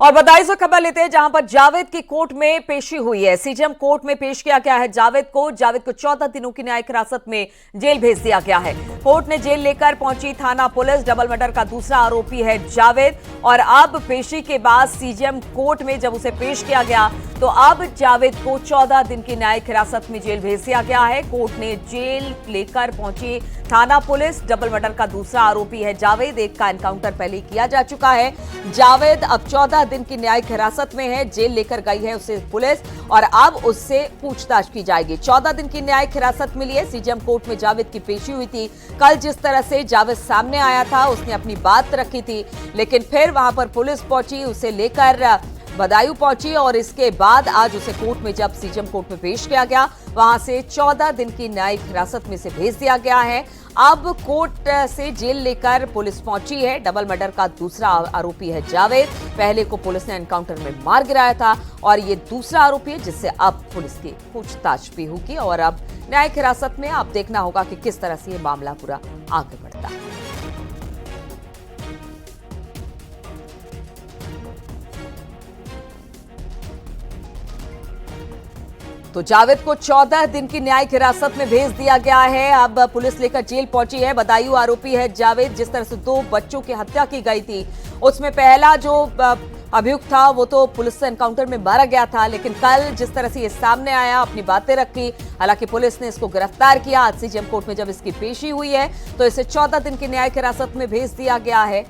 और बधाई से खबर लेते हैं जहां पर जावेद की कोर्ट में पेशी हुई है। सीजेएम कोर्ट में पेश किया गया है जावेद को 14 दिनों की न्यायिक हिरासत में जेल भेज दिया गया है। कोर्ट ने जेल लेकर पहुंची थाना पुलिस। डबल मर्डर का दूसरा आरोपी है जावेद और अब पेशी के बाद सीजेएम कोर्ट में जब उसे पेश किया गया तो अब जावेद को 14 दिन की न्यायिक हिरासत में जेल भेज दिया गया है। कोर्ट ने जेल लेकर पहुंची थाना पुलिस। डबल मर्डर का दूसरा आरोपी है जावेद। एक का एनकाउंटर पहले किया जा चुका है। जावेद अब 14 दिन की न्यायिक हिरासत में है। जेल लेकर गई है उसे पुलिस और अब उससे पूछताछ की जाएगी। 14 दिन की न्यायिक हिरासत मिली है। सीजेएम कोर्ट में जावेद की पेशी हुई थी। कल जिस तरह से जावेद सामने आया था, उसने अपनी बात रखी थी, लेकिन फिर वहां पर पुलिस पहुंची, उसे लेकर बदायूं पहुंची और इसके बाद आज उसे कोर्ट में जब सीजेएम कोर्ट में पेश किया गया, वहां से 14 दिन की न्यायिक हिरासत में से भेज दिया गया है। अब कोर्ट से जेल लेकर पुलिस पहुंची है। डबल मर्डर का दूसरा आरोपी है जावेद। पहले को पुलिस ने एनकाउंटर में मार गिराया था और ये दूसरा आरोपी है जिससे अब पुलिस की पूछताछ भी होगी और अब न्यायिक हिरासत में अब देखना होगा कि किस तरह से ये मामला पूरा आगे बढ़ता है। तो जावेद को 14 दिन की न्यायिक हिरासत में भेज दिया गया है। अब पुलिस लेकर जेल पहुंची है। बदायूं आरोपी है जावेद। जिस तरह से 2 बच्चों की हत्या की गई थी, उसमें पहला जो अभियुक्त था वो तो पुलिस से एनकाउंटर में मारा गया था, लेकिन कल जिस तरह से ये सामने आया, अपनी बातें रखी, हालांकि पुलिस ने इसको गिरफ्तार किया। आज सीजेएम कोर्ट में जब इसकी पेशी हुई है तो इसे 14 दिन की न्यायिक हिरासत में भेज दिया गया है।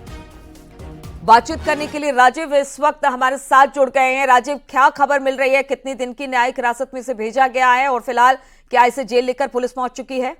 बातचीत करने के लिए राजीव इस वक्त हमारे साथ जुड़ गए हैं। राजीव, क्या खबर मिल रही है? कितनी दिन की न्यायिक हिरासत में से भेजा गया है और फिलहाल क्या इसे जेल लेकर पुलिस पहुंच चुकी है?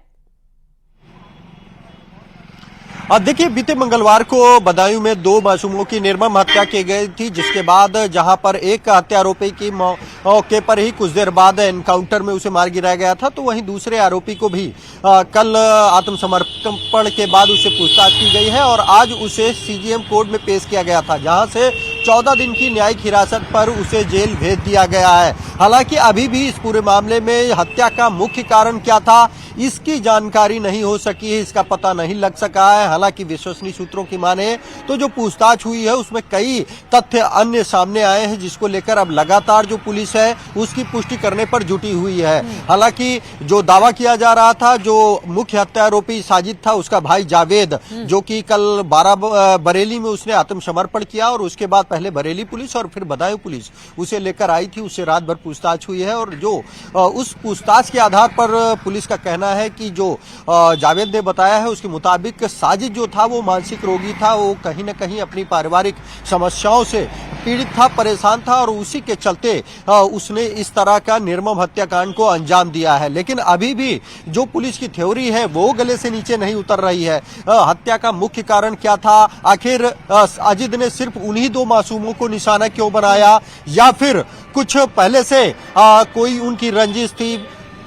देखिए, बीते मंगलवार को बदायूं में 2 मासूमों की निर्मम हत्या की गई थी, जिसके बाद जहां पर एक हत्या आरोपी की मौके पर ही कुछ देर बाद एनकाउंटर में उसे मार गिराया गया था, तो वहीं दूसरे आरोपी को भी कल आत्मसमर्पण के बाद उसे पूछताछ की गई है और आज उसे सीजेएम कोर्ट में पेश किया गया था, जहां से 14 दिन की न्यायिक हिरासत पर उसे जेल भेज दिया गया है। हालांकि अभी भी इस पूरे मामले में हत्या का मुख्य कारण क्या था, इसकी जानकारी नहीं हो सकी है, इसका पता नहीं लग सका है। हालांकि विश्वसनीय सूत्रों की माने तो जो पूछताछ हुई है उसमें कई तथ्य अन्य सामने आए हैं, जिसको लेकर अब लगातार जो पुलिस है उसकी पुष्टि करने पर जुटी हुई है। हालांकि जो दावा किया जा रहा था, जो मुख्य हत्या आरोपी साजिद था, उसका भाई जावेद, जो कि कल बरेली में उसने आत्मसमर्पण किया और उसके बाद पहले बरेली पुलिस और फिर बदायूं पुलिस उसे लेकर आई थी, उससे रात भर पूछताछ हुई है और जो उस पूछताछ के आधार पर पुलिस का कहना है कि जो जावेद ने बताया है उसके मुताबिक साजिद जो था वो मानसिक रोगी था, वो कहीं न कहीं अपनी पारिवारिक समस्याओं से पीड़ित था, परेशान था और उसी के चलते उसने इस तरह का निर्मम हत्याकांड को अंजाम दिया है। लेकिन अभी भी जो पुलिस की थ्योरी है वो गले से नीचे नहीं उतर रही है। हत्या का मुख्य कारण क्या था, आखिर साजिद ने सिर्फ उन्हीं 2 मासूमों को निशाना क्यों बनाया या फिर कुछ पहले से कोई उनकी रंजिश थी,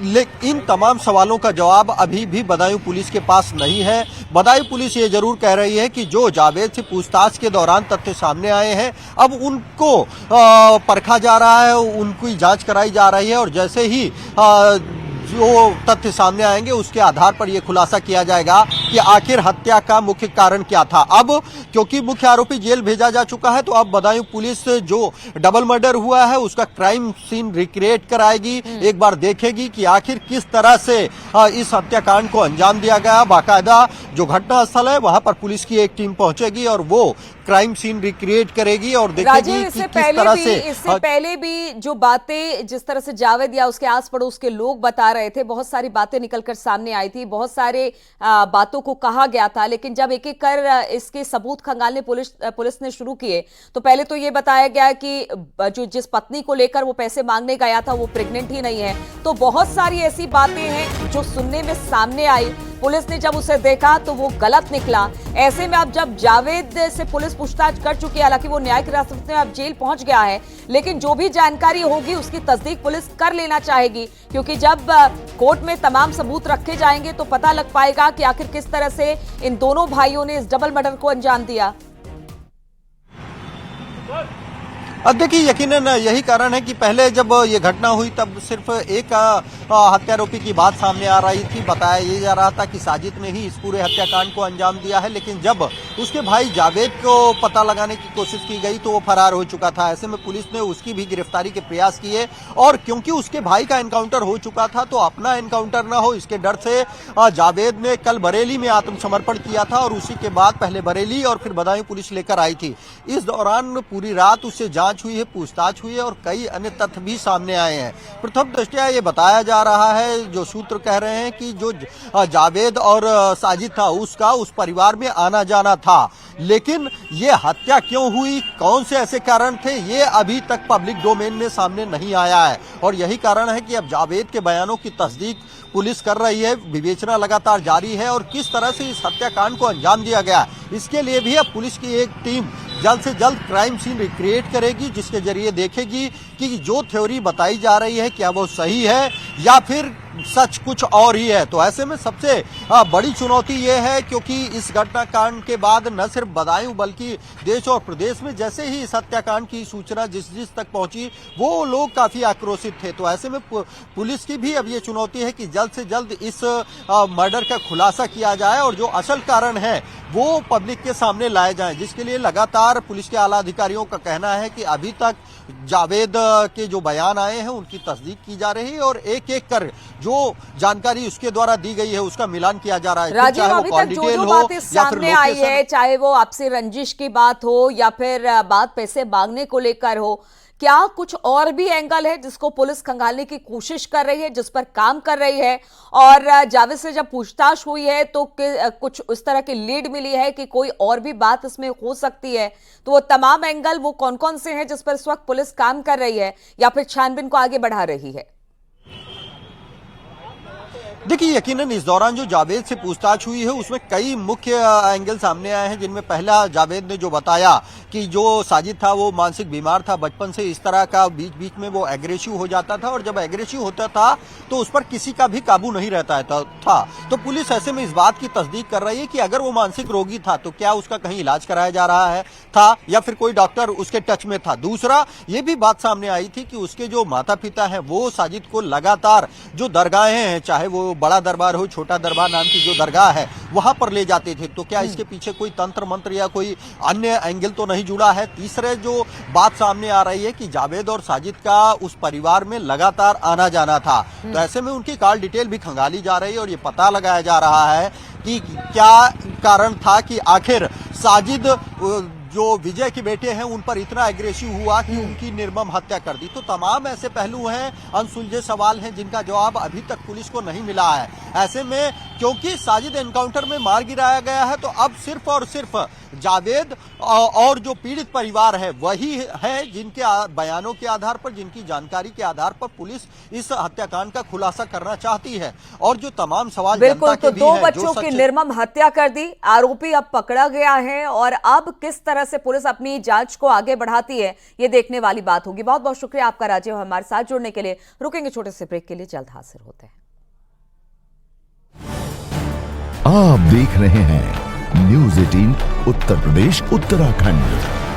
लेकिन इन तमाम सवालों का जवाब अभी भी बदायूं पुलिस के पास नहीं है। बदायूं पुलिस ये जरूर कह रही है कि जो जावेद से पूछताछ के दौरान तथ्य सामने आए हैं, अब उनको परखा जा रहा है, उनकी जांच कराई जा रही है और जैसे ही जो तथ्य सामने आएंगे उसके आधार पर यह खुलासा किया जाएगा कि आखिर हत्या का मुख्य कारण क्या था। अब क्योंकि मुख्य आरोपी जेल भेजा जा चुका है तो अब बदायूं पुलिस जो डबल मर्डर हुआ है उसका क्राइम सीन रिक्रिएट कराएगी, एक बार देखेगी कि आखिर किस तरह से इस हत्याकांड को अंजाम दिया गया। बाकायदा जो घटना स्थल है वहां पर पुलिस की एक टीम पहुंचेगी और वो क्राइम सीन रिक्रिएट करेगी और देखेगी कि किस तरह से। इससे पहले भी जो बातें जिस तरह से जावेद या उसके आस पड़ोस के लोग बता रहे थे, बहुत सारी बातें निकलकर सामने आई थी, बहुत सारे बातों को कहा गया था, लेकिन जब एक एक कर इसके सबूत खंगालने पुलिस ने शुरू किए तो पहले तो ये बताया गया कि जो जिस पत्नी को लेकर वो पैसे मांगने गया था वो प्रेग्नेंट ही नहीं है। तो बहुत सारी ऐसी बातें हैं जो सुनने में सामने आई। पुलिस ने जब उसे देखा तो वो गलत निकला। ऐसे में अब जब जावेद से पुलिस पूछताछ कर चुकी है, हालांकि वो न्यायिक हिरासत में अब जेल पहुंच गया है, लेकिन जो भी जानकारी होगी उसकी तस्दीक पुलिस कर लेना चाहेगी, क्योंकि जब कोर्ट में तमाम सबूत रखे जाएंगे तो पता लग पाएगा कि आखिर किस तरह से इन दोनों भाइयों ने इस डबल मर्डर को अंजाम दिया। अब देखिए, यकीनन यही कारण है कि पहले जब ये घटना हुई तब सिर्फ एक हत्यारोपी की बात सामने आ रही थी, बताया ये जा रहा था कि साजिद ने ही इस पूरे हत्याकांड को अंजाम दिया है। लेकिन जब उसके भाई जावेद को पता लगाने की कोशिश की गई तो वो फरार हो चुका था। ऐसे में पुलिस ने उसकी भी गिरफ्तारी के प्रयास किए और क्योंकि उसके भाई का एनकाउंटर हो चुका था तो अपना एनकाउंटर ना हो इसके डर से जावेद ने कल बरेली में आत्मसमर्पण किया था और उसी के बाद पहले बरेली और फिर बदायूं पुलिस लेकर आई थी। इस दौरान पूरी रात उससे जांच हुई है, पूछताछ हुई है और कई अन्य तथ्य भी सामने आए हैं। प्रथम दृष्टया ये बताया जा रहा है, जो सूत्र कह रहे हैं कि जो जावेद और साजिद था उसका उस परिवार में आना जाना था, लेकिन ये हत्या क्यों हुई, कौन से ऐसे कारण थे, ये अभी तक पब्लिक डोमेन में सामने नहीं आया है। और यही कारण है कि अब जावेद के बयानों की तस्दीक पुलिस कर रही है, विवेचना लगातार जारी है और किस तरह से इस हत्याकांड को अंजाम दिया गया, इसके लिए भी अब पुलिस की एक टीम जल्द से जल्द क्राइम सीन रिक्रिएट करेगी, जिसके जरिए देखेगी कि जो थ्योरी बताई जा रही है क्या वो सही है या फिर सच कुछ और ही है। तो ऐसे में सबसे बड़ी चुनौती ये है क्योंकि इस घटनाकांड के बाद न सिर्फ बदायूं बल्कि देश और प्रदेश में जैसे ही इस हत्याकांड की सूचना जिस जिस तक पहुंची वो लोग काफी आक्रोशित थे। तो ऐसे में पुलिस की भी अब ये चुनौती है कि जल्द से जल्द इस मर्डर का खुलासा किया जाए और जो असल कारण है वो पब्लिक के सामने लाए जाएं, जिसके लिए लगातार पुलिस के आला अधिकारियों का कहना है कि अभी तक जावेद के जो बयान आए हैं उनकी तस्दीक की जा रही है और एक एक कर जो जानकारी उसके द्वारा दी गई है उसका मिलान किया जा रहा है। राजीव, अभी तक जो बातें सामने आई है, चाहे वो आपसी रंजिश की बात हो या फिर बात पैसे मांगने को लेकर हो, क्या कुछ और भी एंगल है जिसको पुलिस खंगालने की कोशिश कर रही है, जिस पर काम कर रही है? और जावेद से जब पूछताछ हुई है तो कुछ उस तरह की लीड मिली है कि कोई और भी बात इसमें हो सकती है, तो वो तमाम एंगल वो कौन कौन से हैं जिस पर इस वक्त पुलिस काम कर रही है या फिर छानबीन को आगे बढ़ा रही है? देखिए, यकीनन इस दौरान जो जावेद से पूछताछ हुई है उसमें कई मुख्य एंगल सामने आए हैं, जिनमें पहला जावेद ने जो बताया कि जो साजिद था वो मानसिक बीमार था, बचपन से इस तरह का बीच बीच में वो एग्रेसिव हो जाता था और जब एग्रेसिव होता था तो उस पर किसी का भी काबू नहीं रहता था। तो पुलिस ऐसे में इस बात की तस्दीक कर रही है कि अगर वो मानसिक रोगी था तो क्या उसका कहीं इलाज कराया जा रहा था या फिर कोई डॉक्टर उसके टच में था। दूसरा ये भी बात सामने आई थी कि उसके जो माता पिता हैं वो साजिद को लगातार जो दरगाहें हैं, चाहे वो बड़ा दरबार हो, छोटा दरबार नाम की जो दरगाह है वहां पर ले जाते थे, तो क्या इसके पीछे कोई तंत्र मंत्र या कोई अन्य एंगल तो नहीं जुड़ा है। तीसरे जो बात सामने आ रही है कि जावेद और साजिद का उस परिवार में लगातार आना जाना था, तो ऐसे में उनकी कॉल डिटेल भी खंगाली जा रही है और ये पता लगाया जा रहा है कि क्या कारण था कि आखिर साजिद जो विजय के बेटे हैं उन पर इतना एग्रेसिव हुआ कि उनकी निर्मम हत्या कर दी। तो तमाम ऐसे पहलू हैं, अनसुलझे सवाल हैं जिनका जवाब अभी तक पुलिस को नहीं मिला है। ऐसे में क्योंकि साजिद एनकाउंटर में मार गिराया गया है तो अब सिर्फ और सिर्फ जावेद और जो पीड़ित परिवार है वही है जिनके बयानों के आधार पर, जिनकी जानकारी के आधार पर पुलिस इस हत्याकांड का खुलासा करना चाहती है। और जो तमाम सवाल बिल्कुल, तो दो बच्चों की निर्मम हत्या कर दी, आरोपी अब पकड़ा गया है और अब किस तरह से पुलिस अपनी जांच को आगे बढ़ाती है ये देखने वाली बात होगी। बहुत बहुत शुक्रिया आपका राजीव, हमारे साथ जुड़ने के लिए। रुकेंगे छोटे से ब्रेक के लिए, जल्द हाजिर होते हैं। आप देख रहे हैं न्यूज़ 18 उत्तर प्रदेश उत्तराखंड।